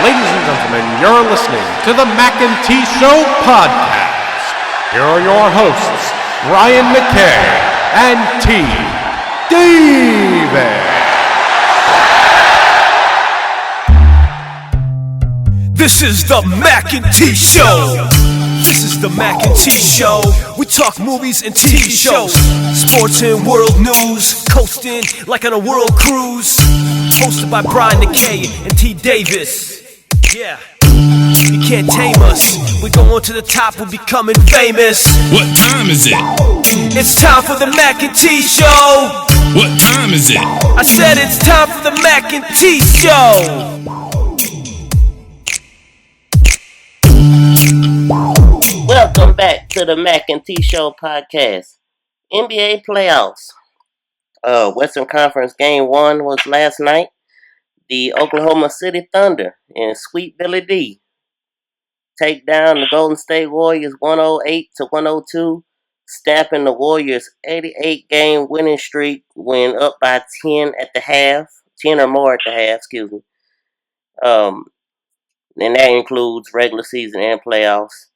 Ladies and gentlemen, you're listening to the Mackay T Podcast. Here are your hosts, Ryan Mackay and T Davis. This is the Mackay T Show. This is the Mackay T Show. We talk movies and TV shows, sports and world news, coasting like on a world cruise. Hosted by Brian Mackay and T Davis. Yeah, you can't tame us. We're going to the top, we're becoming famous. What time is it? It's time for the Mackay T Show. What time is it? I said it's time for the Mackay T Show. Welcome back to the Mackay T Show podcast. NBA playoffs. Western Conference Game 1 was last night. The Oklahoma City Thunder and Sweet Billy D take down the Golden State Warriors 108-102, snapping the Warriors' 88-game winning streak when up by 10 at the half, 10 or more at the half, excuse me. And that includes regular season and playoffs.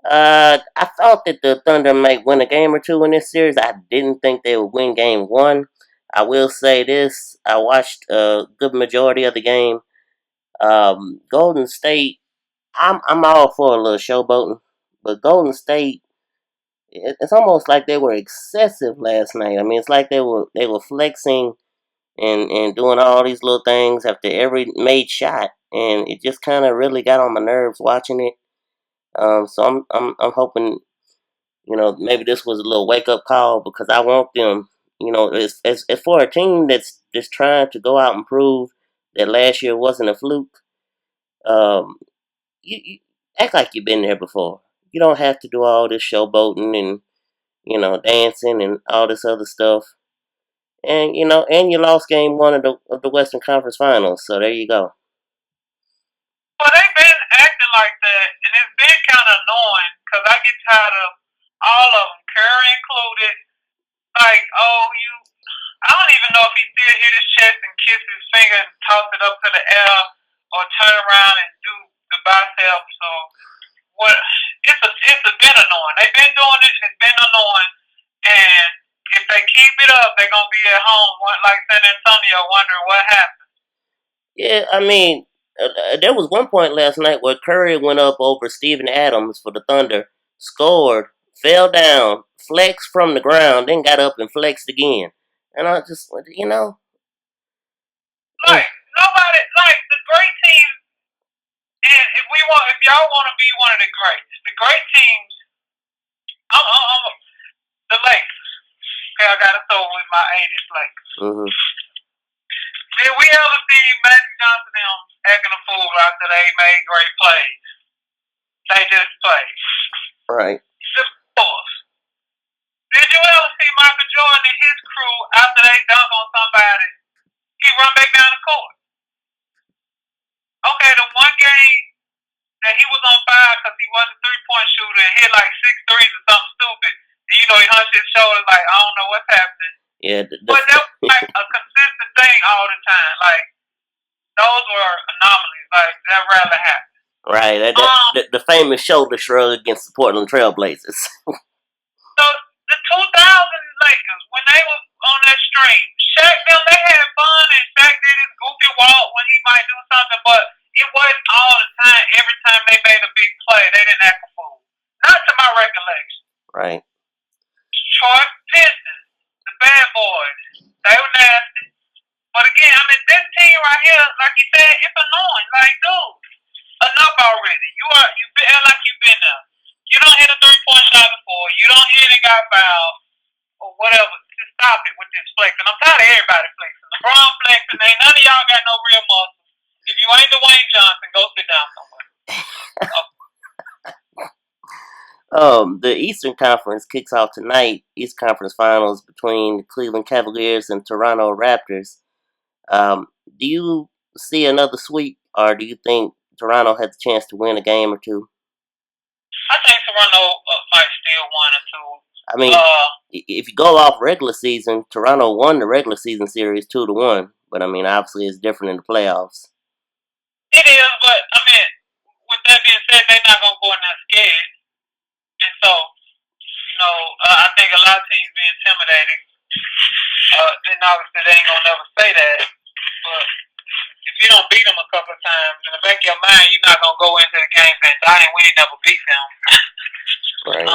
I thought that the Thunder might win a game or two in this series. I didn't think they would win game 1. I will say this, I watched a good majority of the game. Golden State, I'm all for a little showboating, but Golden State, it's almost like they were excessive last night. I mean, it's like they were flexing and doing all these little things after every made shot, and it just kind of really got on my nerves watching it. So I'm hoping, maybe this was a little wake up call, because I want them, as for a team that's just trying to go out and prove that last year wasn't a fluke. You act like you've been there before. You don't have to do all this showboating and dancing and all this other stuff. And you lost game 1 of the Western Conference Finals. So there you go. Well, they've been acting like that, and it's been kind of annoying, because I get tired of all of them, Curry included. Like, I don't even know if he still hit his chest and kiss his finger and toss it up to the air, or turn around and do the bicep. So, it's been annoying. They've been doing it, and it's been annoying. And if they keep it up, they're gonna be at home, like San Antonio, wondering what happened. Yeah, I mean, there was one point last night where Curry went up over Steven Adams for the Thunder, scored, fell down, flexed from the ground, then got up and flexed again. And I just, Like, nobody, like, the great teams, and if y'all want to be one of the great teams, the Lakers. Okay, I got to throw with my 80s Lakers. Mm-hmm. Did we ever see Magic Johnson them acting a fool after they made great plays? They just played. Right. The Bulls. Did you ever see Michael Jordan and his crew, after they dunk on somebody, he run back down the court? Okay, the one game that he was on fire because he wasn't a three-point shooter and hit like 6 threes or something stupid, and he hunched his shoulders like, I don't know what's happening. Yeah. But that was like a consistent thing all the time. Like, those were anomalies. Like, that rarely happened. Right. The famous shoulder shrug against the Portland Trailblazers. So, the 2000 Lakers, when they was on that stream, Shaq, they had fun, and Shaq did his goofy walk when he might do something, but it wasn't all the time. Every time they made a big play, they didn't act a fool. Not to my recollection. Right. Detroit Pistons, the bad boys, they were nasty. But again, I mean, this team right here, like you said, it's annoying. Like, dude, enough already. You act like you've been there. You don't hit a 3-point shot before. You don't hit and got fouled or whatever. Just stop it with this flexing. I'm tired of everybody flexing. LeBron flexing. Ain't none of y'all got no real muscle. If you ain't Dwayne Johnson, go sit down somewhere. The Eastern Conference kicks off tonight. East Conference Finals between the Cleveland Cavaliers and Toronto Raptors. Do you see another sweep, or do you think Toronto has a chance to win a game or two? I think Toronto might steal 1 or 2. I mean, if you go off regular season, Toronto won the regular season series 2-1. But I mean, obviously, it's different in the playoffs. It is, but I mean, with that being said, they're not gonna go in there scared, and so I think a lot of teams be intimidated. And obviously they ain't gonna never say that, but if you don't beat them a couple of times, in the back of your mind, you're not gonna go into the game saying, "Dang, we ain't never beat them." Right.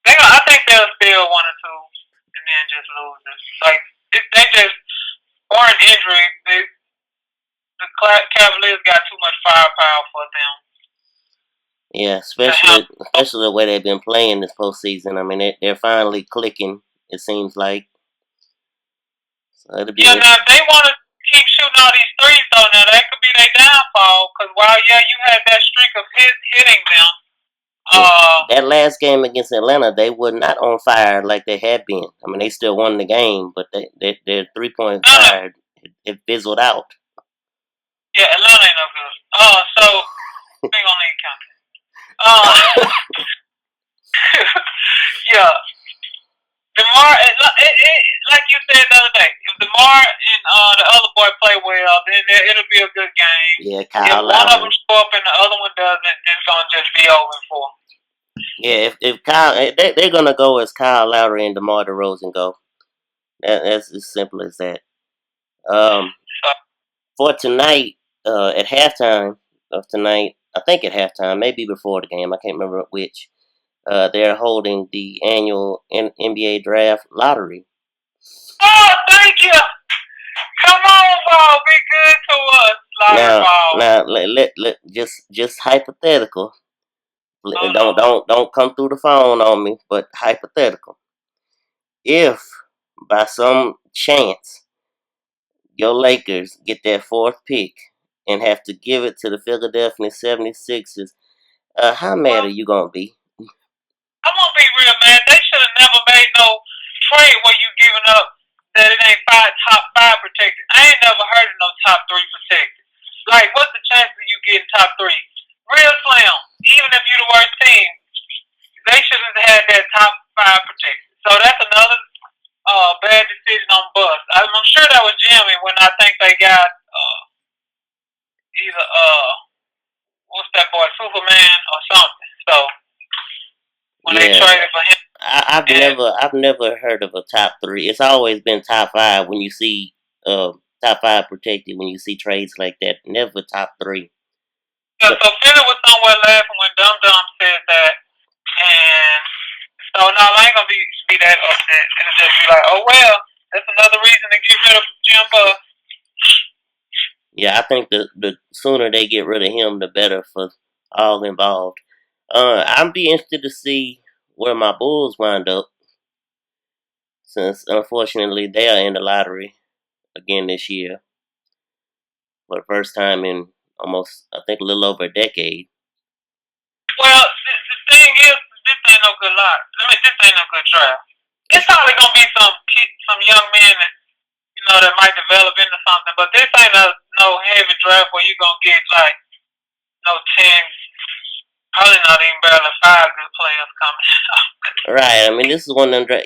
I think they'll steal one or two, and then just lose it. Like they just barring injury, the Cavaliers got too much firepower for them. Yeah, especially the way they've been playing this postseason. I mean, they're finally clicking. It seems like. So it'll be now if they want to keep shooting all these threes, though, now that could be their downfall. Because while you had that streak of hitting them. That last game against Atlanta, they were not on fire like they had been. I mean, they still won the game, but their 3-point fire it fizzled out. Yeah, Atlanta ain't no good. So we ain't gonna need count. Yeah, DeMar. Like you said the other day, if DeMar and the other boy play well, then it'll be a good game. Yeah, if one of them show up and the other one doesn't, then it's gonna just be over for. Yeah, if Kyle, they're gonna go as Kyle Lowry and DeMar DeRozan go. That's as simple as that. For tonight, at halftime of tonight, I think at halftime, maybe before the game, I can't remember which. They're holding the annual NBA draft lottery. Oh, thank you. Come on, ball, be good to us, lottery ball. Now, let just hypothetical. Don't come through the phone on me, but hypothetical. If by some chance your Lakers get that 4th pick and have to give it to the Philadelphia 76ers, how mad are you gonna be? I'm gonna be real mad. They should have never made no trade where you giving up that it ain't top 5 protected. I ain't never heard of no top 3 protected. Like, what's the chance of you getting top 3? Real slim. Even if you're the worst team, they should have had that top 5 protected. So that's another bad decision on Bus. I'm sure that was Jimmy when I think they got either what's that boy, Superman or something. So when they traded for him, I've never heard of a top 3. It's always been top 5 when you see top 5 protected when you see trades like that. Never top 3. Yeah, so Philly was somewhere laughing when Dum Dum said that, and so no, I ain't gonna be that upset. It'll just be like, oh well, that's another reason to get rid of Jim Bus. Yeah, I think the sooner they get rid of him, the better for all involved. I'd be interested to see where my Bulls wind up, since unfortunately they are in the lottery again this year for the first time in almost, I think, a little over a decade. Well, the thing is, this ain't no good lot. This ain't no good draft. It's probably gonna be some young men that might develop into something, but this ain't no heavy draft where you're gonna get like no 10, probably not even barely 5 good players coming out. Right. I mean, this is one of them.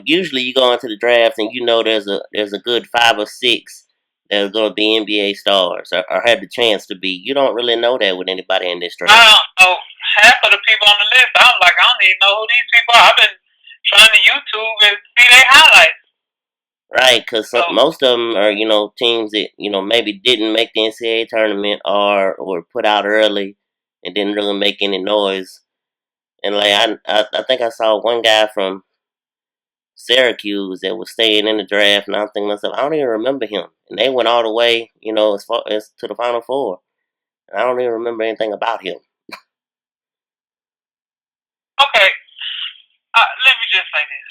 Usually you go into the draft and there's a good 5 or 6 that are going to be NBA stars or have the chance to be. You don't really know that with anybody in this draft. I don't know. Half of the people on the list, I'm like, I don't even know who these people are. I've been trying to YouTube and see their highlights. Right, because most of them are, teams that, maybe didn't make the NCAA tournament or were put out early and didn't really make any noise. And like I think I saw one guy from Syracuse that was staying in the draft, and I'm thinking to myself, I don't even remember him. And they went all the way, as far as to the Final Four. And I don't even remember anything about him. Okay, let me just say this.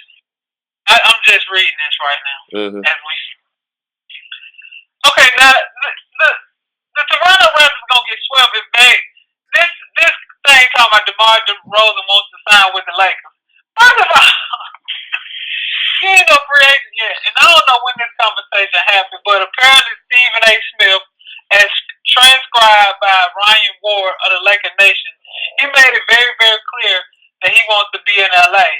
I'm just reading this right now as we. Okay, now the Toronto Raptors gonna get swept if this thing talking about DeMar DeRozan wants to sign with the Lakers. First of all, he ain't no free agent yet, and I don't know when this conversation happened, but apparently Stephen A. Smith, as transcribed by Ryan Ward of the Laker Nation, he made it very, very clear that he wants to be in LA.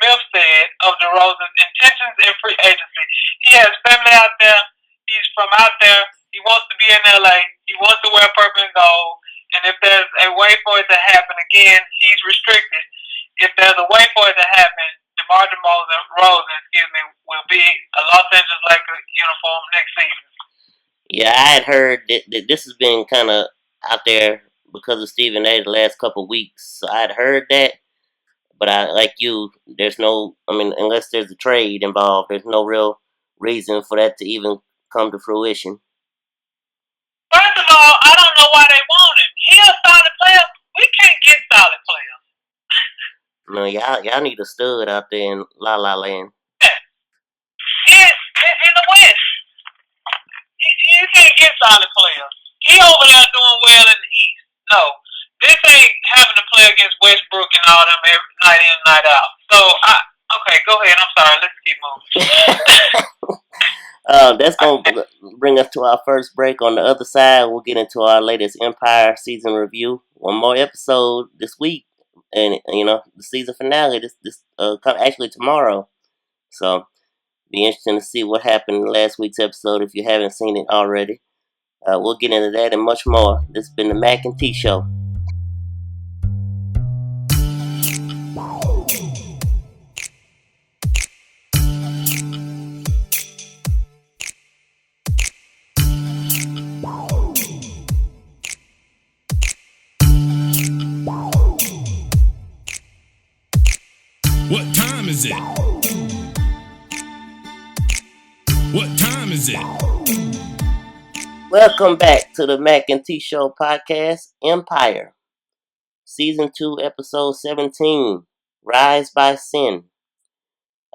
Smith said of DeRozan's intentions in free agency. He has family out there. He's from out there. He wants to be in LA. He wants to wear purple and gold. And if there's a way for it to happen again, he's restricted. If there's a way for it to happen, DeMar DeRozan, will be a Los Angeles Lakers uniform next season. Yeah, I had heard that this has been kind of out there because of Stephen A. the last couple of weeks. So I had heard that, but I, like you, there's no, I mean, unless there's a trade involved, there's no real reason for that to even come to fruition. First of all, I don't know why they want him. He a solid player. We can't get solid players. No, y'all need a stud out there in La La Land. In the West, you can't get solid players. He over there doing well in the East. No, this ain't having to play against Westbrook and all them every night in, night out. So, okay, go ahead. I'm sorry. Let's keep moving. That's going to bring us to our first break. On the other side, we'll get into our latest Empire season review. One more episode this week. And, the season finale, actually tomorrow. So, be interesting to see what happened in last week's episode if you haven't seen it already. We'll get into that and much more. This has been the Mac and T Show. What time is it? What time is it? Welcome back to the Mac and T Show podcast, Empire. Season 2, Episode 17, Rise by Sin.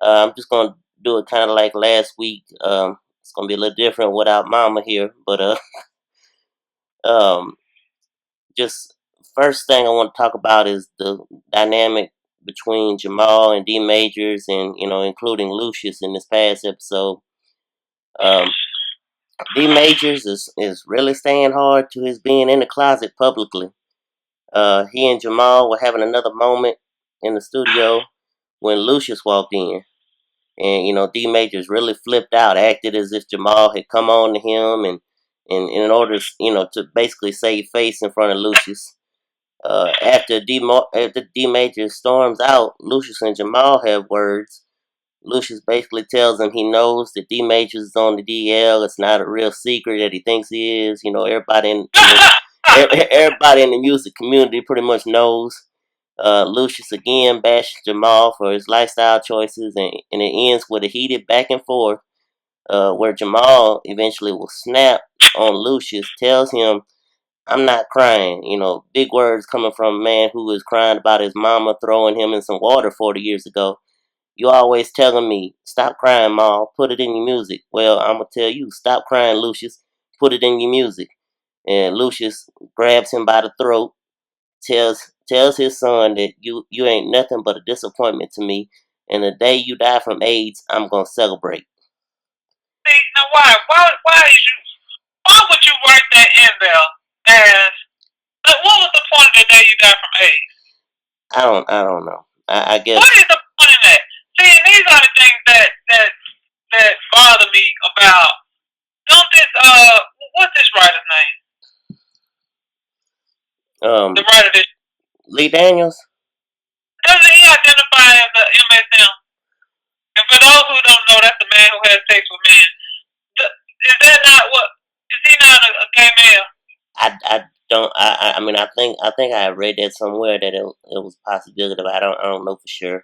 I'm just going to do it kind of like last week. It's going to be a little different without Mama here. But just first thing I want to talk about is the dynamic between Jamal and D Majors and, including Lucius in this past episode. D Majors is really staying hard to his being in the closet publicly. He and Jamal were having another moment in the studio when Lucius walked in. And, D Majors really flipped out, acted as if Jamal had come on to him and in order, to basically save face in front of Lucius. After D Majors storms out, Lucius and Jamal have words. Lucius basically tells him he knows that D Majors is on the DL. It's not a real secret that he thinks he is. Everybody in the music community pretty much knows. Lucius again bashes Jamal for his lifestyle choices, and it ends with a heated back and forth where Jamal eventually will snap on Lucius, tells him, "I'm not crying." Big words coming from a man who was crying about his mama throwing him in some water 40 years ago. "You always telling me, stop crying, Ma, put it in your music." Well, I'm going to tell you, stop crying, Lucius, put it in your music. And Lucius grabs him by the throat, tells his son that you ain't nothing but a disappointment to me, and the day you die from AIDS, I'm going to celebrate. See, now why would you write that in there as, what was the point of the day you die from AIDS? I don't know. I guess. What is the point of that? See, and these are the things that bother me about. Don't this what's this writer's name? The writer that Lee Daniels. Doesn't he identify as a MSM? And for those who don't know, that's the man who has sex with men. Is that not what? Is he not a gay male? I don't. I mean, I think I read that somewhere that it was a possibility, but I don't know for sure.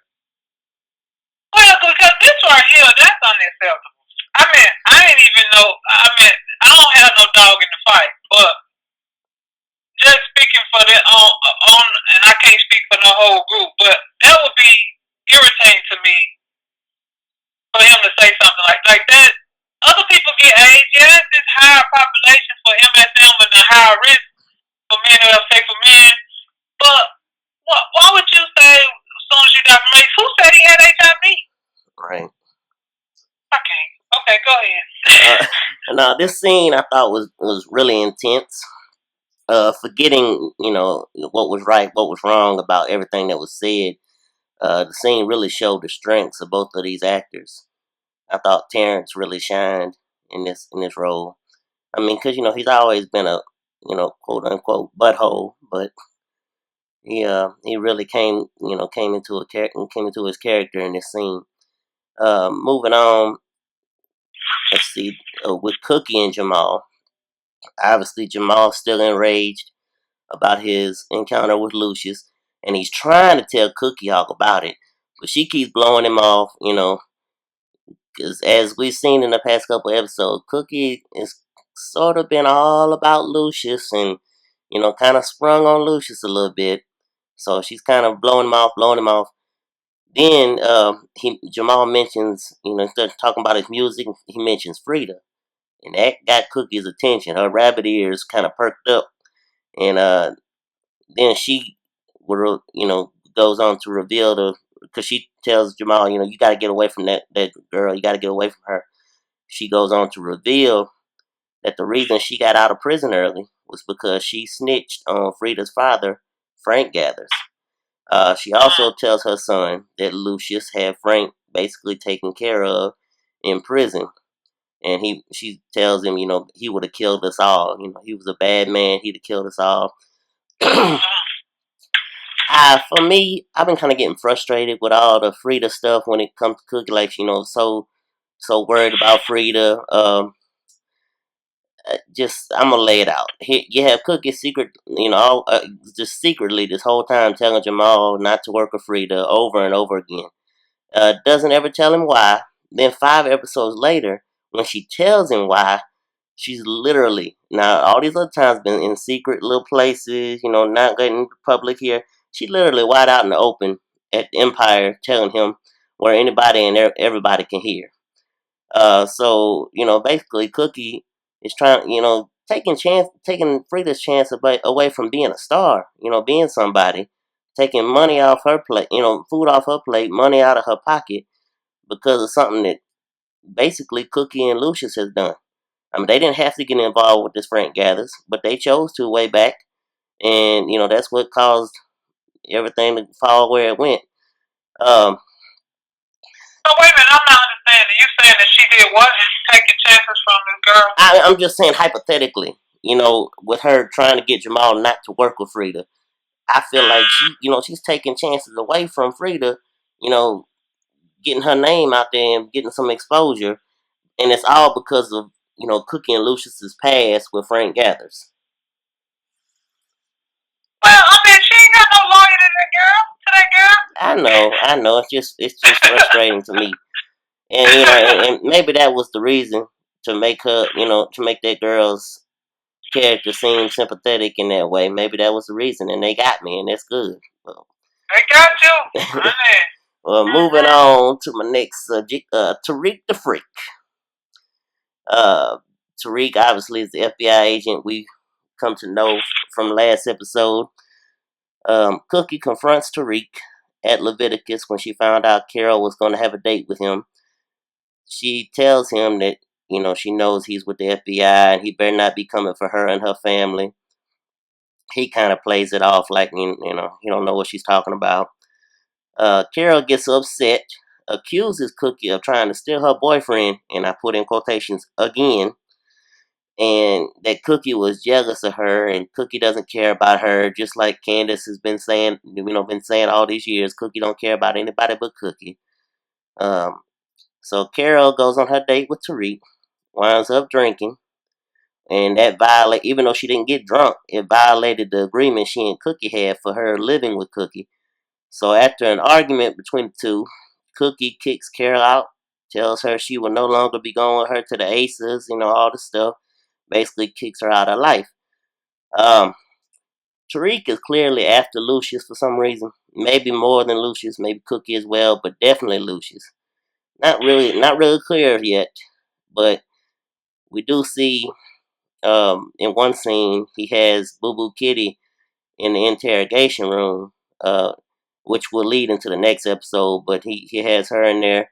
Well, because this right here, that's unacceptable. I mean, I didn't even know. I don't have no dog in the fight, but just speaking for that on, and I can't speak for the whole group, but that would be irritating to me for him to say something like that. Other people get AIDS. Yes, it's higher population for MSM and a higher risk for men who have sex with men. But why would you say as soon as you got from AIDS? Who said he had HIV? Right. Okay. Okay, go ahead. Now, this scene I thought was really intense. Forgetting, what was right, what was wrong about everything that was said. The scene really showed the strengths of both of these actors. I thought Terrence really shined in this role. I mean, because he's always been a quote unquote butthole, but he really came into his character in this scene. Moving on, let's see, with Cookie and Jamal. Obviously, Jamal's still enraged about his encounter with Lucius, and he's trying to tell Cookie all about it, but she keeps blowing him off, because as we've seen in the past couple episodes, Cookie is sort of been all about Lucius and, kind of sprung on Lucius a little bit. So she's kind of blowing him off. Then Jamal mentions, instead of talking about his music, he mentions Frida. And that got Cookie's attention. Her rabbit ears kind of perked up. And then she, goes on to reveal because she tells Jamal, you got to get away from that girl. You got to get away from her. She goes on to reveal that the reason she got out of prison early was because she snitched on Frida's father, Frank Gathers. She also tells her son that Lucius had Frank basically taken care of in prison. And she tells him, he would have killed us all. He was a bad man. He'd have killed us all. For me, I've been kind of getting frustrated with all the Frida stuff when it comes to Cookie. Like, so worried about Frida. I'm gonna lay it out. You have Cookie just secretly this whole time telling Jamal not to work with Frida over and over again. Doesn't ever tell him why. Then 5 episodes later, when she tells him why, she's literally, now all these other times been in secret little places, not getting public here. She literally wide out in the open at the Empire telling him where anybody and everybody can hear. So, basically Cookie is trying, taking Frida's chance away from being a star, being somebody, taking money off her plate, food off her plate, money out of her pocket because of something that basically Cookie and Lucius has done. I mean, they didn't have to get involved with this Frank Gathers, but they chose to way back, and that's what caused everything to fall where it went. So wait a minute, I'm not understanding. You saying that she did what? Is taking chances from this girl? I'm just saying hypothetically, with her trying to get Jamal not to work with Frida, I feel like she's taking chances away from Frida, getting her name out there and getting some exposure, and it's all because of Cookie and Lucius's past with Frank Gathers. Well, I mean, she ain't got no lawyer to that girl. I know. It's just frustrating to me, and and maybe that was the reason to make her, to make that girl's character seem sympathetic in that way. Maybe that was the reason, and they got me, and that's good. Well, they got you. Well, moving on to my next subject, Tariq the Freak. Tariq obviously is the FBI agent we come to know from last episode. Cookie confronts Tariq at Leviticus when she found out Carol was going to have a date with him. She tells him that, she knows he's with the FBI and he better not be coming for her and her family. He kind of plays it off like, he don't know what she's talking about. Carol gets upset, accuses Cookie of trying to steal her boyfriend, and I put in quotations again, and that Cookie was jealous of her, and Cookie doesn't care about her, just like Candace has been saying, all these years. Cookie don't care about anybody but Cookie. So Carol goes on her date with Tariq, winds up drinking, and that even though she didn't get drunk, it violated the agreement she and Cookie had for her living with Cookie. So after an argument between the two, Cookie kicks Carol out, tells her she will no longer be going with her to the Aces, all this stuff. Basically kicks her out of life. Tariq is clearly after Lucius for some reason. Maybe more than Lucius, maybe Cookie as well, but definitely Lucius. Not really clear yet, but we do see in one scene he has Boo Boo Kitty in the interrogation room, which will lead into the next episode, but he has her in there,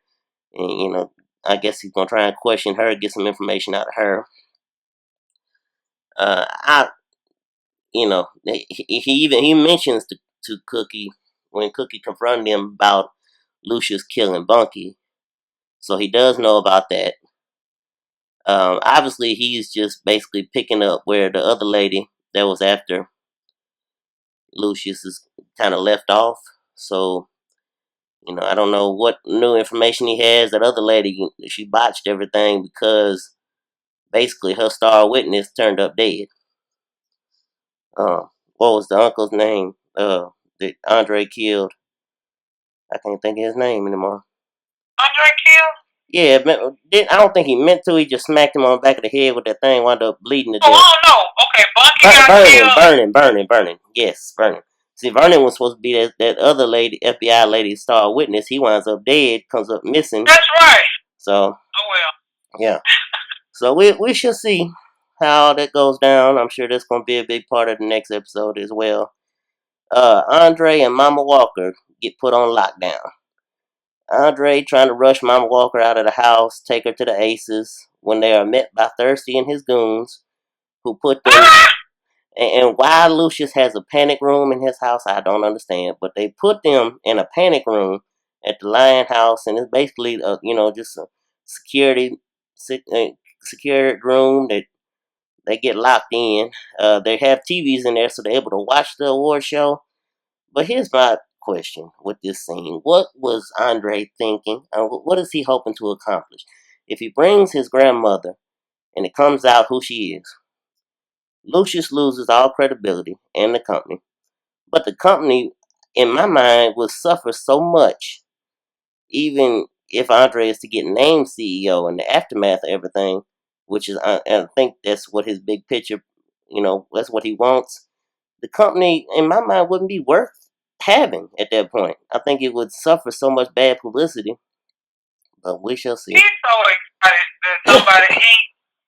and I guess he's gonna try and question her, get some information out of her. He mentions to Cookie when Cookie confronted him about Lucius killing Bunky, so he does know about that. Obviously, he's just basically picking up where the other lady that was after Lucius is kind of left off. So, I don't know what new information he has. That other lady, she botched everything because basically her star witness turned up dead. What was the uncle's name? That Andre killed. I can't think of his name anymore. Andre killed? Yeah, I don't think he meant to. He just smacked him on the back of the head with that thing, wound up bleeding to death. Oh, I don't know. Okay, Bunky got killed. Burning. Yes, Burning. See, Vernon was supposed to be that other lady, FBI lady, star witness. He winds up dead, comes up missing. That's right. So, Oh, well. yeah. So we shall see how that goes down. I'm sure that's going to be a big part of the next episode as well. Andre and Mama Walker get put on lockdown. Andre trying to rush Mama Walker out of the house, take her to the Aces, when they are met by Thirsty and his goons, who put them... And why Lucius has a panic room in his house, I don't understand. But they put them in a panic room at the Lion House, and it's basically, just a secured room that they get locked in. They have TVs in there, so they're able to watch the award show. But here's my question with this scene: what was Andre thinking? What is he hoping to accomplish? If he brings his grandmother, and it comes out who she is, Lucius loses all credibility and the company. But the company, in my mind, will suffer so much, even if Andre is to get named CEO in the aftermath of everything, which is, I think that's what his big picture, that's what he wants. The company, in my mind, wouldn't be worth having at that point. I think it would suffer so much bad publicity, but we shall see. He's so excited that somebody,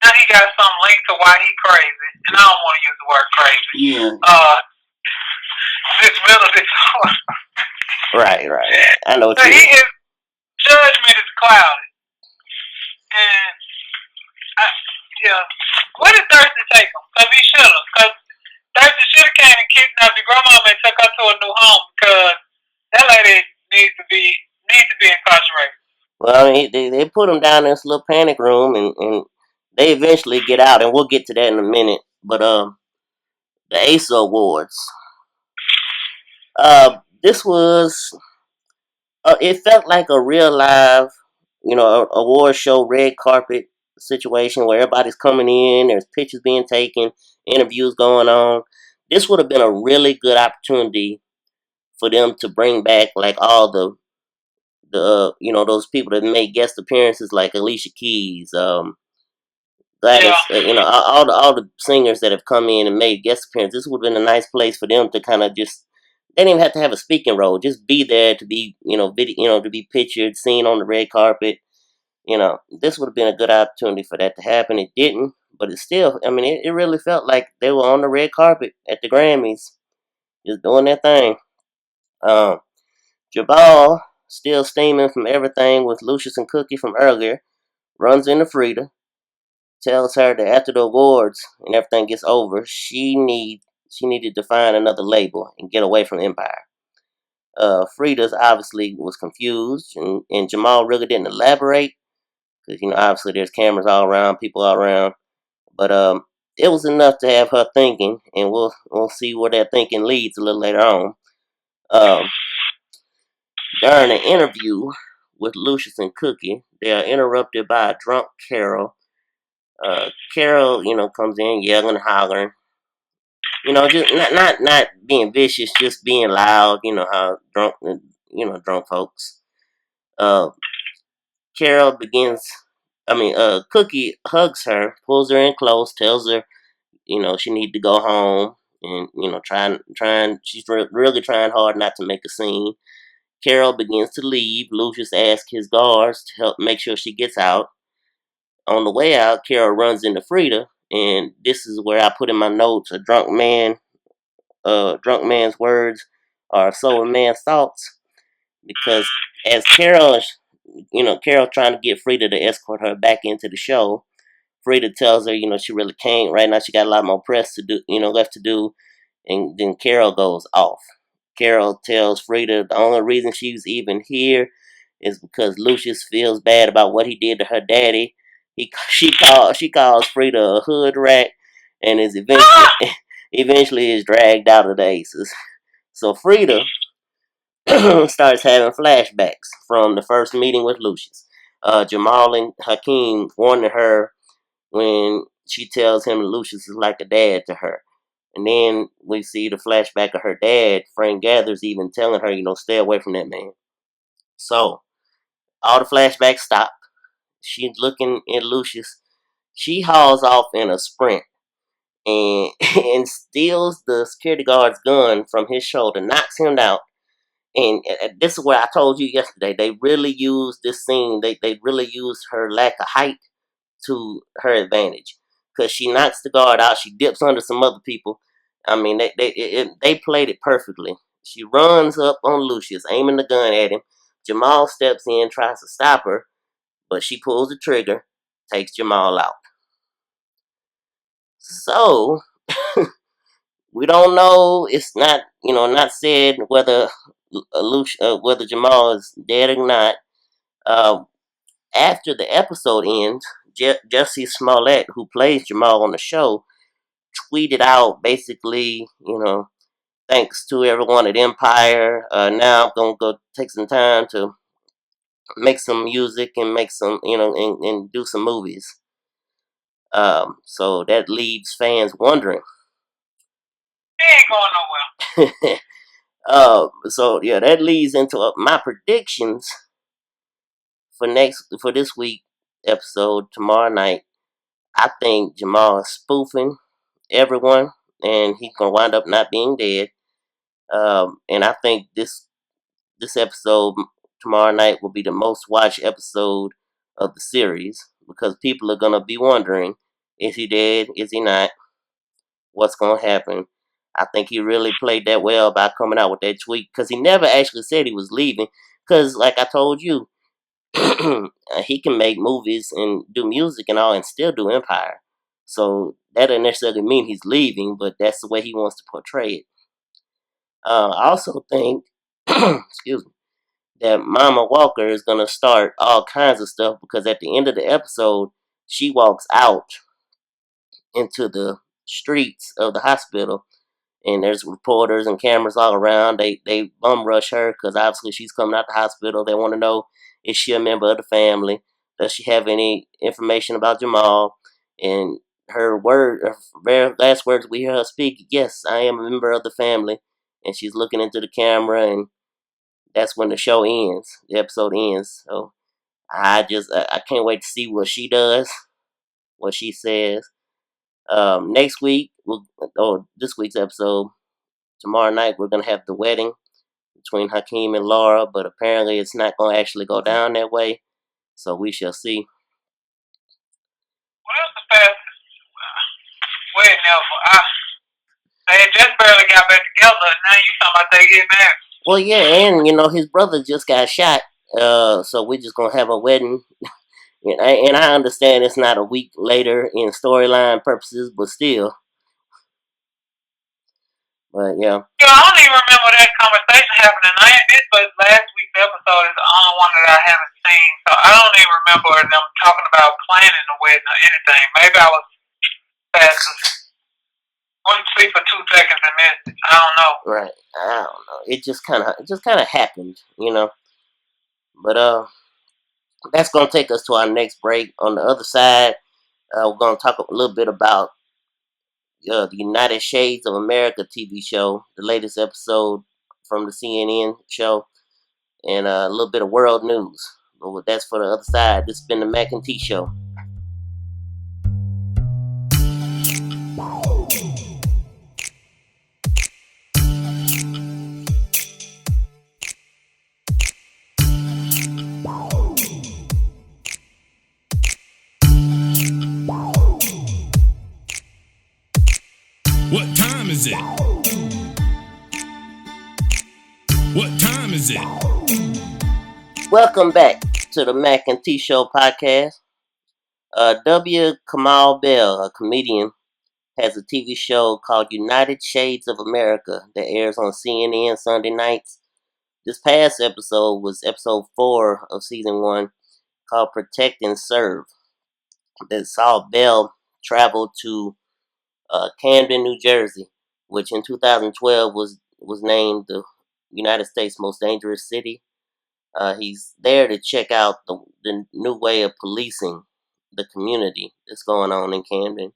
now he got some link to why he crazy. And I don't want to use the word crazy. Yeah. This mental disorder. Right. I know what So you mean. his judgment is clouded. And, where did Thirsty take him? Because he should have. Because Thirsty should have came and kidnapped your grandmama and took her to a new home, because that lady needs to be incarcerated. Well, I mean, they put him down in this little panic room, and they eventually get out, and we'll get to that in a minute. But the ASA Awards. This was, it felt like a real live, award show, red carpet situation where everybody's coming in, there's pictures being taken, interviews going on. This would have been a really good opportunity for them to bring back like all the those people that made guest appearances, like Alicia Keys, Gladys, all the singers that have come in and made guest appearances. This would have been a nice place for them to kind of just, they didn't even have to have a speaking role, just be there to be, to be pictured, seen on the red carpet. This would have been a good opportunity for that to happen. It didn't, but it still, it really felt like they were on the red carpet at the Grammys, just doing their thing. Jabal, still steaming from everything with Lucius and Cookie from earlier, runs into Frida, tells her that after the awards and everything gets over, she needed to find another label and get away from Empire. Frida's obviously was confused, and Jamal really didn't elaborate, because obviously there's cameras all around, people all around, but it was enough to have her thinking, and we'll see where that thinking leads a little later on. During an interview with Lucius and Cookie, they are interrupted by a drunk Carol. Carol, comes in yelling, hollering. Just not being vicious, just being loud. How drunk folks. Carol Cookie hugs her, pulls her in close, tells her, she need to go home, and she's really trying hard not to make a scene. Carol begins to leave. Lucius asks his guards to help make sure she gets out. On the way out, Carol runs into Frida, and this is where I put in my notes: a drunk man's words are so a man's thoughts. Because as Carol trying to get Frida to escort her back into the show, Frida tells her, she really can't right now. She got a lot more press to do, left to do, and then Carol goes off. Carol tells Frida the only reason she's even here is because Lucius feels bad about what he did to her daddy, She calls Frida a hood rat, and is eventually is dragged out of the Aces. So Frida starts having flashbacks from the first meeting with Lucius. Jamal and Hakeem warning her when she tells him Lucius is like a dad to her. And then we see the flashback of her dad, Frank Gathers, even telling her, stay away from that man. So all the flashbacks stop. She's looking at Lucius. She hauls off in a sprint and and steals the security guard's gun from his shoulder, knocks him out. And this is what I told you yesterday. They really used this scene. They really used her lack of height to her advantage, because she knocks the guard out. She dips under some other people. I mean, they played it perfectly. She runs up on Lucius, aiming the gun at him. Jamal steps in, tries to stop her, but she pulls the trigger, takes Jamal out. So we don't know. It's not said whether whether Jamal is dead or not. After the episode ends, Jesse Smollett, who plays Jamal on the show, tweeted out basically, thanks to everyone at Empire. Now I'm gonna go take some time to make some music and make some, and do some movies. So that leaves fans wondering. He ain't going nowhere. So yeah, that leads into my predictions for this week episode tomorrow night. I think Jamal is spoofing everyone, and he's gonna wind up not being dead. And I think this episode tomorrow night will be the most watched episode of the series, because people are gonna be wondering, is he dead? Is he not? What's gonna happen? I think he really played that well by coming out with that tweet, because he never actually said he was leaving. Because, like I told you, he can make movies and do music and all and still do Empire. So that doesn't necessarily mean he's leaving, but that's the way he wants to portray it. I also think, excuse me, that Mama Walker is going to start all kinds of stuff, because at the end of the episode, she walks out into the streets of the hospital, and there's reporters and cameras all around. They bum rush her, because obviously she's coming out the hospital. They want to know, is she a member of the family? Does she have any information about Jamal? And her very last words we hear her speak, yes, I am a member of the family. And she's looking into the camera, and that's when the show ends. The episode ends. So I can't wait to see what she does, what she says. Next week, this week's episode, tomorrow night, we're going to have the wedding between Hakeem and Laura, but apparently it's not going to actually go down that way. So we shall see. Well, that's the fastest wedding ever. They had just barely got back together, and now you talking about they getting married. Well, yeah, and his brother just got shot. So we're just going to have a wedding. And I understand it's not a week later in storyline purposes, but still. But yeah. I don't even remember that conversation happening. This was last week's episode is the only one that I haven't seen, so I don't even remember them talking about planning the wedding or anything. Maybe I was fast. Wouldn't sleep for 2 seconds and missed it. I don't know. Right. I don't know. It just kind of happened, But that's gonna take us to our next break. On the other side, we're gonna talk a little bit about the United Shades of America TV show, the latest episode from the CNN show, and a little bit of world news. But that's for the other side. This has been the Mackay T Show. What time is it? What time is it? Welcome back to the Mackay T Show podcast. Kamau Bell, a comedian, has a TV show called United Shades of America that airs on CNN Sunday nights. This past episode was episode 4 of season 1, called Protect and Serve. that saw Bell travel to Camden, New Jersey, which in 2012 was named the United States' most dangerous city. He's there to check out the new way of policing the community that's going on in Camden,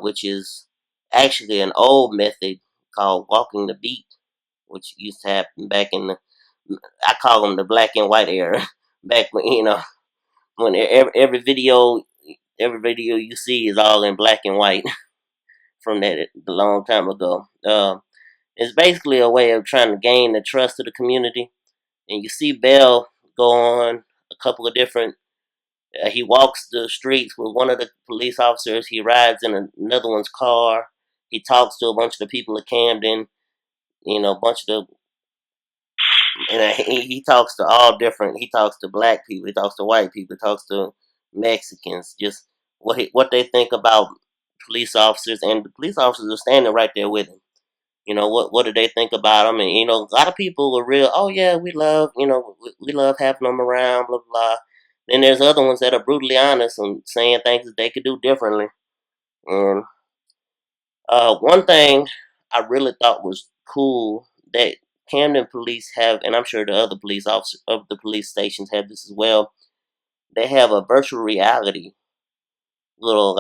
which is actually an old method called walking the beat, which used to happen back in I call them the black and white era. Back when every video you see is all in black and white from that a long time ago. It's basically a way of trying to gain the trust of the community. And you see Bell go on a couple of different. He walks the streets with one of the police officers. He rides in another one's car. He talks to a bunch of the people of Camden. A bunch of the. And he talks to all different. He talks to black people. He talks to white people. He talks to Mexicans. Just what they think about police officers, and the police officers are standing right there with him. What do they think about them? And a lot of people are real. Oh yeah, we love we love having them around. Blah blah. Then there's other ones that are brutally honest and saying things that they could do differently. And one thing I really thought was cool that Camden police have, and I'm sure the other police officers of the police stations have this as well. They have a virtual reality little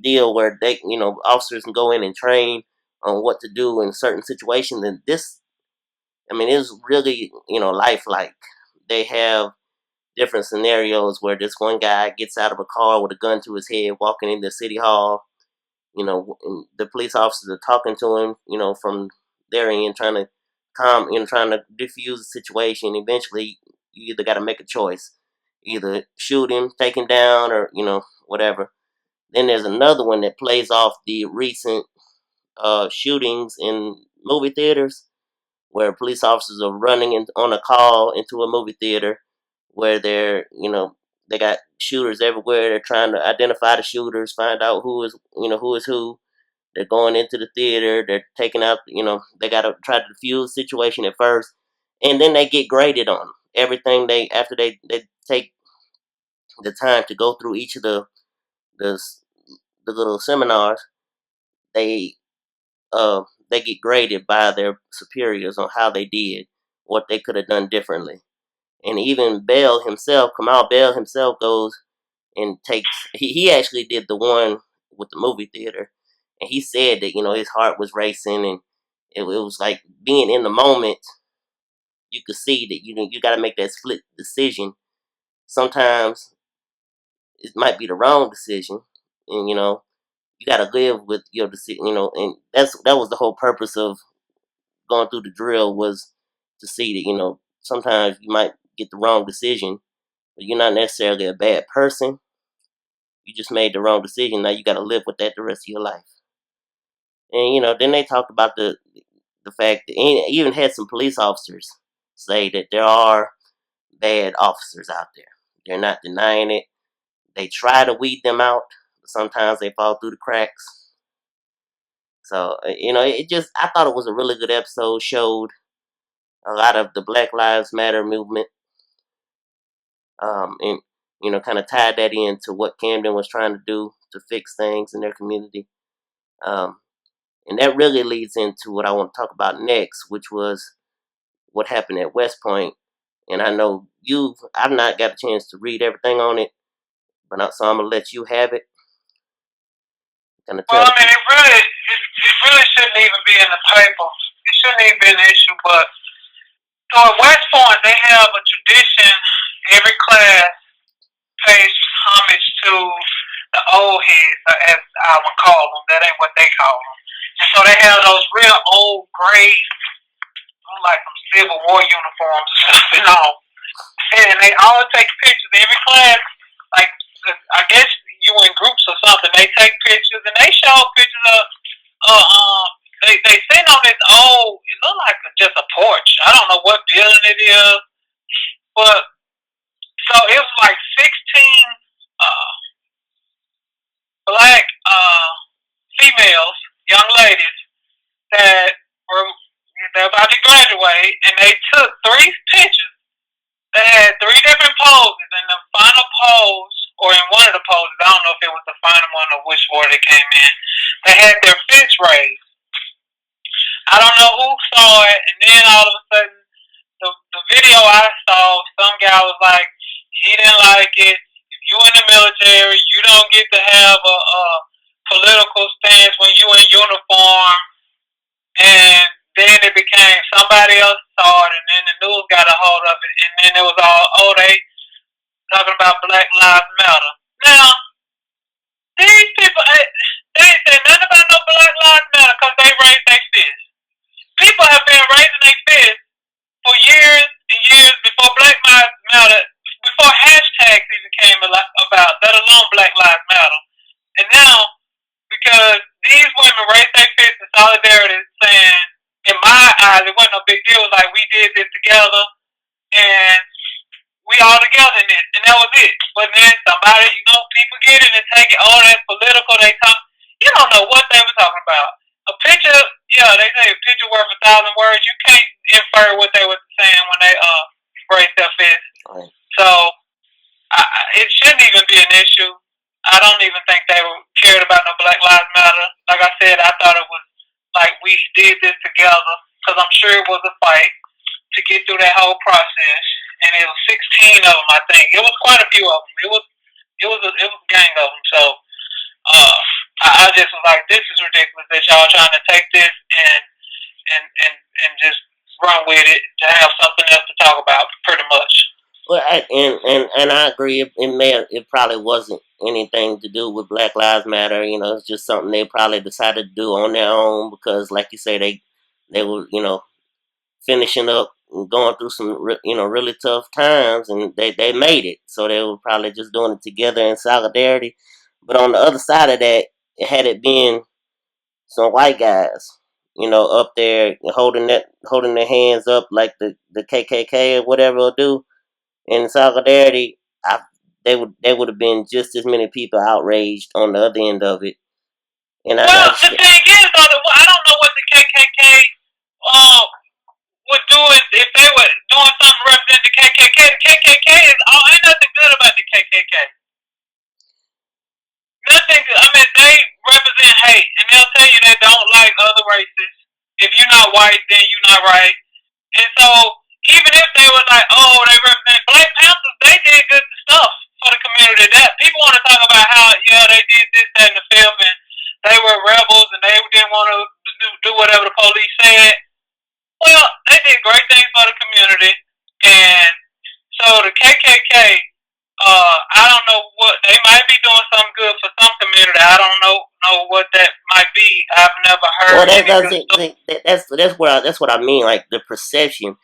deal where they, officers can go in and train on what to do in certain situations. And this, is really, lifelike. They have different scenarios where this one guy gets out of a car with a gun to his head, walking into City Hall. And the police officers are talking to him, from their end, trying to trying to diffuse the situation. Eventually, you either got to make a choice, either shoot him, take him down, or whatever. Then there's another one that plays off the recent shootings in movie theaters, where police officers are running on a call into a movie theater, where they got shooters everywhere. They're trying to identify the shooters, find out who is who. They're going into the theater. They're taking out, they got to try to defuse the situation at first, and then they get graded on everything. After they take the time to go through each of the little seminars, they get graded by their superiors on how they did, what they could have done differently. And even Kamau Bell himself goes and he actually did the one with the movie theater. And he said that, his heart was racing, and it was like being in the moment. You could see that, you got to make that split decision. Sometimes it might be the wrong decision, and, you got to live with your decision, and that was the whole purpose of going through the drill, was to see that, sometimes you might get the wrong decision, but you're not necessarily a bad person. You just made the wrong decision. Now you got to live with that the rest of your life. And, then they talked about the fact that, and even had some police officers say that there are bad officers out there. They're not denying it. They try to weed them out, but sometimes they fall through the cracks. So, I thought it was a really good episode. Showed a lot of the Black Lives Matter movement. And, kind of tied that into what Camden was trying to do to fix things in their community. And that really leads into what I want to talk about next, which was what happened at West Point. And I know I've not got a chance to read everything on it, so I'm going to let you have it. It really shouldn't even be in the paper. It shouldn't even be an issue, but so at West Point, they have a tradition. Every class pays homage to the old heads, as I would call them. That ain't what they call them. And so they have those real old gray, like some Civil War uniforms or something on. And they always take pictures. Every class, like, I guess you in groups or something, they take pictures, and they show pictures of, they sit on this old, it looked like just a porch. I don't know what building it is, but, so it was like 16 black females, young ladies, they're about to graduate, and they took 3 pictures. They had 3 different poses, and the final pose or in one of the poses, I don't know if it was the final one or which order they came in, they had their fists raised. I don't know who saw it, and then all of a sudden, the video I saw, some guy was like, he didn't like it. If you in the military, you don't get to have a political stance when you in uniform. And then it became somebody else saw it, and then the news got a hold of it, and then it was all, they talking about Black Lives Matter. Now, these people, they ain't saying nothing about no Black Lives Matter because they raised their fists. People have been raising their fists for years and years before Black Lives Matter, before hashtags even came about, let alone Black Lives Matter. And now, because these women raised their fists in solidarity, saying, in my eyes, it wasn't no big deal. It was like, we did this together, and we all together in this, and that was it. But then somebody, people get it and take it, oh, that's political, they talk. You don't know what they were talking about. A picture, they say a picture worth 1,000 words. You can't infer what they were saying when they raised their fist. Right. So, it shouldn't even be an issue. I don't even think they cared about no Black Lives Matter. Like I said, I thought it was like we did this together, because I'm sure it was a fight to get through that whole process. And it was 16 of them, I think. It was quite a few of them. It was a gang of them. So I just was like, this is ridiculous that y'all trying to take this and just run with it to have something else to talk about, pretty much. Well, and I agree. It probably wasn't anything to do with Black Lives Matter. It's just something they probably decided to do on their own because, like you say, they were finishing up and going through some really tough times, and they made it. So they were probably just doing it together in solidarity. But on the other side of that, had it been some white guys, up there holding their hands up like the KKK or whatever it'll do. In solidarity, they would have been just as many people outraged on the other end of it. And the thing is, though, I don't know what the KKK would do if they were doing something representing the KKK. The KKK ain't nothing good about the KKK. Nothing good. I mean, they represent hate, and they'll tell you they don't like other races. If you're not white, then you're not right. And so, even if they were like, oh, they represent Black Panthers, they did good stuff for the community. That people want to talk about how, they did this, that, and the fifth, and they were rebels, and they didn't want to do whatever the police said. Well, they did great things for the community, and so the KKK, I don't know what they might be doing something good for some community. I don't know what that might be. I've never heard. Well, that's what I mean. Like the perception.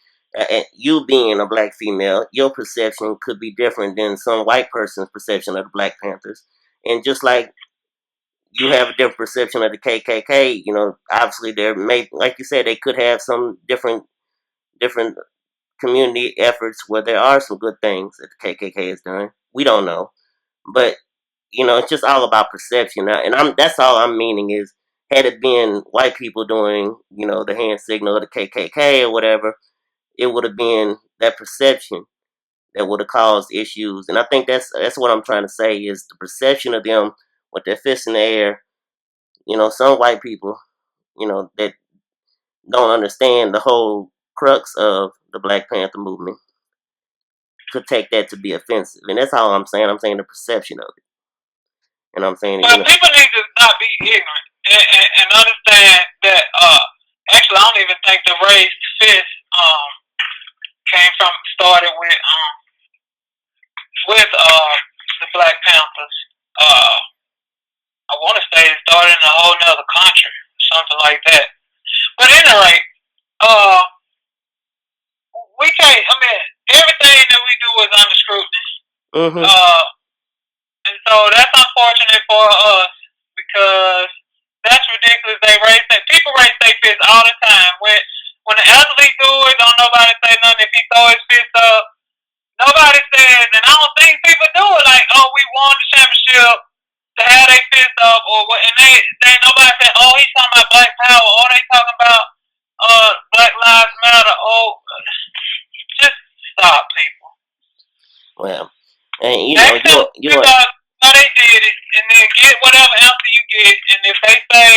You being a black female, your perception could be different than some white person's perception of the Black Panthers. And just like you have a different perception of the KKK, obviously like you said, they could have some different community efforts where there are some good things that the KKK has done. We don't know. But, it's just all about perception. And that's all I'm meaning is, had it been white people doing, the hand signal of the KKK or whatever, it would have been that perception that would have caused issues. And I think that's what I'm trying to say is the perception of them with their fists in the air. Some white people, that don't understand the whole crux of the Black Panther movement could take that to be offensive. And that's all I'm saying. I'm saying the perception of it. And I'm saying people need to not be ignorant and understand that, actually, I don't even think the raised fist, started with the Black Panthers. I want to say it started in a whole nother country, something like that. But at any rate, we can't. I mean, everything that we do is under scrutiny. Mm-hmm. And so that's unfortunate for us because that's ridiculous. People raise their fists all the time. When the athlete do it, don't nobody say nothing. If he throw his fist up, nobody says. And I don't think people do it like, oh, we won the championship to have their fist up, or what? And they nobody say, oh, he's talking about Black Power, or they talking about Black Lives Matter. Oh, just stop, people. Well, And Ask them, how they did it, and then get whatever answer you get. And if they say,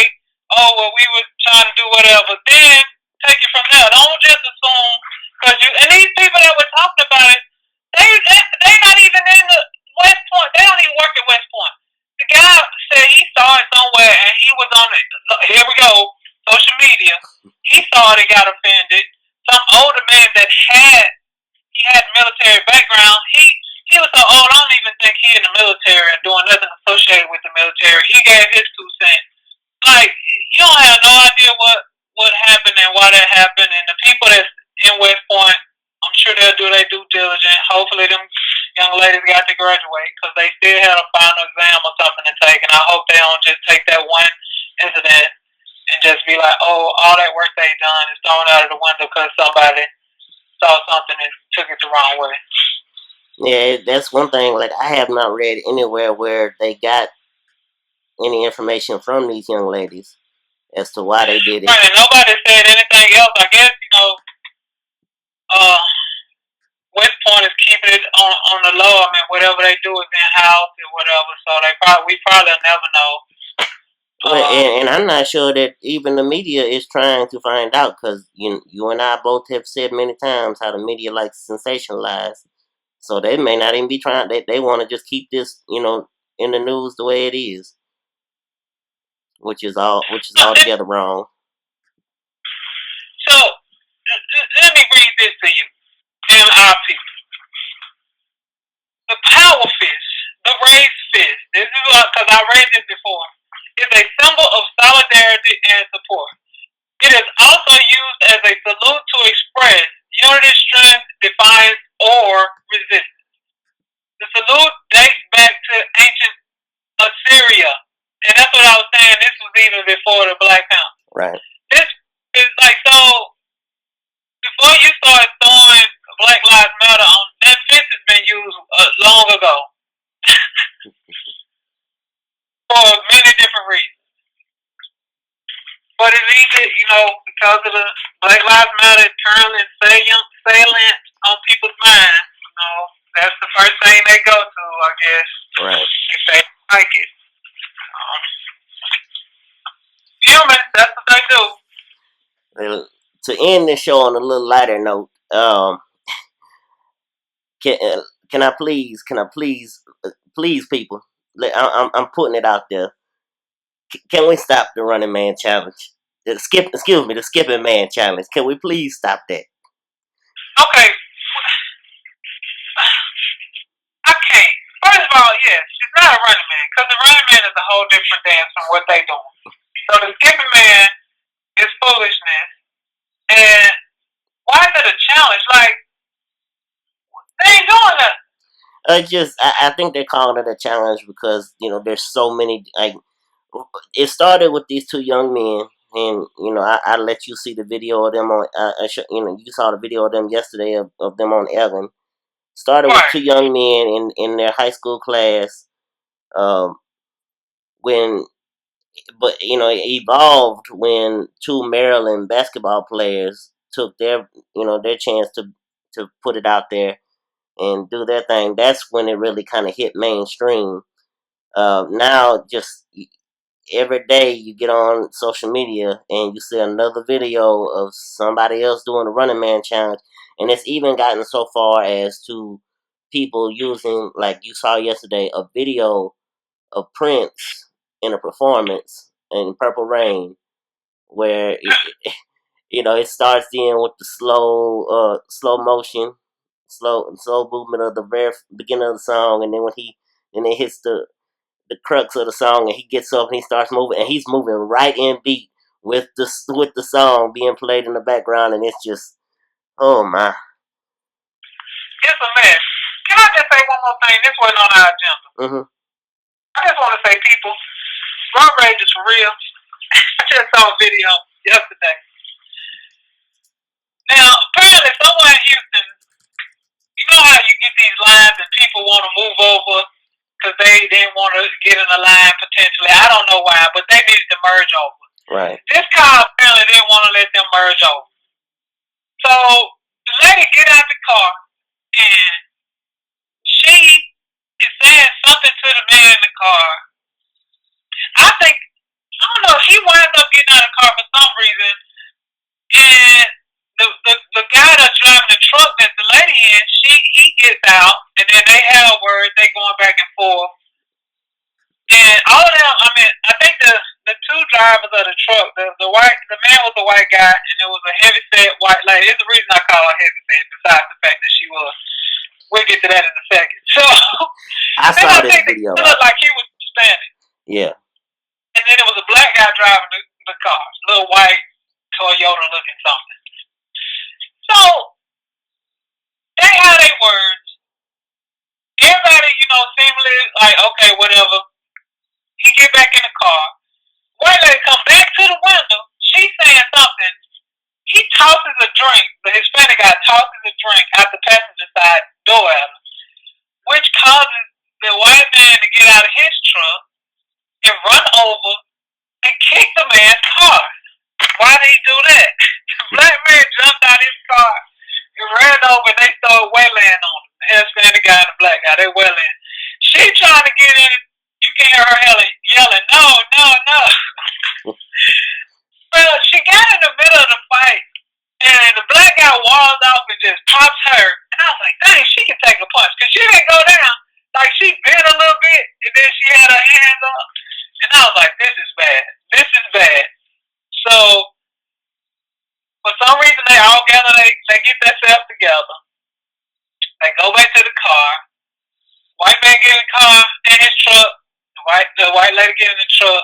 "Oh, well, we were trying to do whatever," then take it from there. Don't just assume because and these people that were talking about it, they not even in the West Point. They don't even work at West Point. The guy said he saw it somewhere, and he was on it. Here we go, social media. He saw it and got offended. Some older man that had military background. He was so old, I don't even think he in the military and doing nothing associated with the military. He gave his 2 cents. Like, you don't have no idea what happened and why that happened. And the people that's in West Point, I'm sure they'll do their due diligence. Hopefully them young ladies got to graduate because they still had a final exam or something to take. And I hope they don't just take that one incident and just be like, oh, all that work they done is thrown out of the window because somebody saw something and took it the wrong way. Yeah, that's one thing. Like, I have not read anywhere where they got any information from these young ladies as to why they did it. Right, and nobody said anything else. I guess, West Point is keeping it on the low. I mean, whatever they do is in-house or whatever, so we probably never know. Well, and I'm not sure that even the media is trying to find out because you and I both have said many times how the media likes to sensationalize. So they may not even be trying. They want to just keep this, in the news the way it is, which is altogether wrong. So let me read this to you and our people. The power fist, the raised fist. This is because I read this before. Is a symbol of solidarity and support. It is also used as a salute to express unity, strength, defiance, or resistance. The salute dates back to ancient Assyria. And that's what I was saying. This was even before the Black Panther. Right. This is like, so, before you start throwing Black Lives Matter on, that fist has been used long ago. For many different reasons. But it's easy, because of the Black Lives Matter currently salient on people's minds, that's the first thing they go to, I guess. Right. If they like it. Humans, that's what they do. Well, to end this show on a little lighter note, can I please, people, I'm putting it out there. Can we stop the running man challenge? The skipping man challenge. Can we please stop that? Okay. I can't. First of all, yes, it's not a running man, because the running man is a whole different dance from what they doing. So the skipping man is foolishness. And why is it a challenge? Like, they ain't doing nothing. I think they're calling it a challenge because, there's so many, like, it started with these 2 young men, and, I let you see the video of them on, you saw the video of them yesterday of them on Ellen. Started with 2 young men in their high school class, it evolved when 2 Maryland basketball players took their chance to put it out there and do their thing. That's when it really kind of hit mainstream. Now, just every day you get on social media and you see another video of somebody else doing the running man challenge, and it's even gotten so far as to people using, like you saw yesterday, a video of Prince in a performance in Purple Rain, where it starts in with the slow motion, slow movement of the very beginning of the song, and then it hits the crux of the song, and he gets up and he starts moving, and he's moving right in beat with the song being played in the background, and it's just, oh my. It's a mess. Can I just say one more thing? This wasn't on our agenda. Mm-hmm. I just want to say, people, road rage is for real. I just saw a video yesterday. Now, apparently somewhere in Houston, you know how you get these lines and people want to move over because they didn't want to get in a line potentially. I don't know why, but they needed to merge over. Right. This car apparently didn't want to let them merge over. So the lady get out the car and she is saying something to the man in the car. I don't know, she winds up getting out of the car for some reason, and the guy that's driving the truck that the lady in, he gets out, and then they have words, they going back and forth. And all of them, I mean, I think the two drivers of the truck, the man was a white guy, and there was a heavy-set white lady. There's a reason I call her heavy-set, besides the fact that she was. We'll get to that in a second. So, I saw this video. It looked like he was Hispanic. Yeah. And then there was a black guy driving the car, little white Toyota-looking something. So, they had their words. Everybody, seemingly like, okay, whatever. He get back in the car. White lady come back to the window. She's saying something. He tosses a drink. The Hispanic guy tosses a drink out the passenger side door at him, which causes the white man to get out of his truck and run over and kick the man's car. Why did he do that? The black man jumped out of his car and ran over, and they started waylaying on him. The Hispanic guy and the black guy, they waylaying. She trying to get in. You can hear her yelling, no. Well, she got in the middle of the fight, and the black guy walls off and just pops her. And I was like, dang, she can take a punch. Because she didn't go down. Like, she bent a little bit, and then she had her hands up. And I was like, this is bad. This is bad. So, for some reason, they all gather, they get themselves together. They go back to the car. White man get in the car, in his truck. The white lady get in the truck.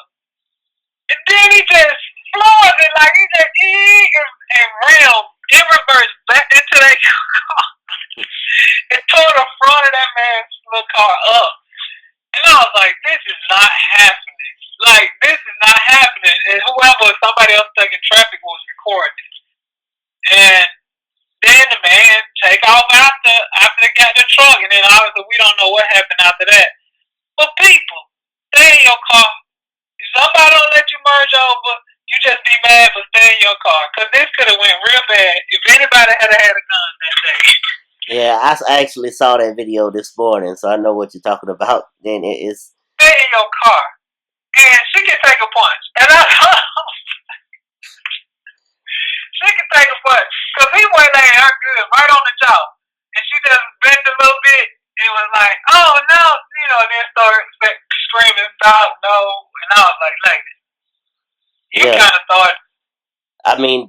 And then he just floors it like he just and ran in reverse back into that car. And tore the front of that man's little car up. And I was like, this is not happening. Like, this is not happening. And somebody else stuck in traffic was recording it. And then the man take off after they got in the truck. And then obviously we don't know what happened after that. But people, stay in your car. If somebody don't let you merge over, you just be mad but stay in your car. Because this could have went real bad if anybody had a gun that day. Yeah, I actually saw that video this morning, so I know what you're talking about. Then it is. Stay in your car. And she can take a punch. And she can take a punch. Because he went laying her good, right on the jaw. And she just bent a little bit and was like, oh no, and then started screaming, stop, no. And I was like, lady, you kind of thought. I mean,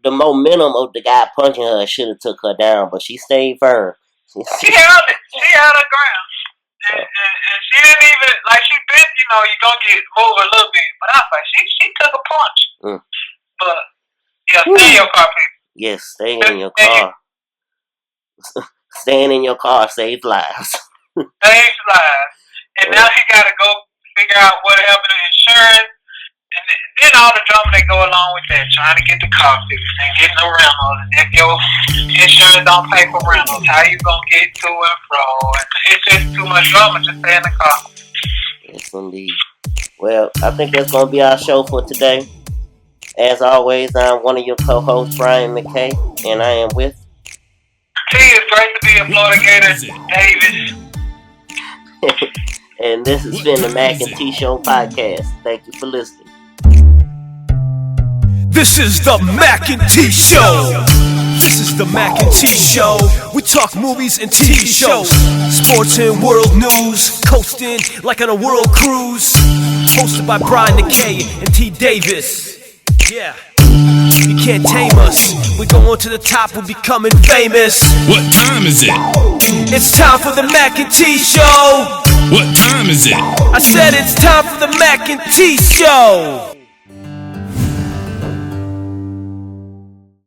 the momentum of the guy punching her should have took her down, but she stayed firm. She held it. She held her ground. And she didn't even, like, she bent, you're going to move a little bit. But I was like, she took a punch. But, yeah, stay in your car, people. Yes, stay in your car. Staying in your car saves lives. Saves lives. And now he got to go figure out what happened to insurance. And then all the drama that go along with that, trying to get the car fixed and getting the rentals. And if your insurance don't pay for rentals, how you going to get to and fro? And it's just too much drama to stay in the car. Yes, indeed. Well, I think that's going to be our show for today. As always, I'm one of your co-hosts, Brian Mackay, and I am with... T, it's great to be a Florida Gator, Davis. And this has been the Mackay T Show podcast. Thank you for listening. This is the Mackay T Show. This is the Mackay T Show. We talk movies and TV shows, sports and world news, coasting like on a world cruise. Hosted by Brian Mackay and T Davis. Yeah. You can't tame us. We're going to the top, we're becoming famous. What time is it? It's time for the Mackay T Show. What time is it? I said it's time for the Mackay T Show.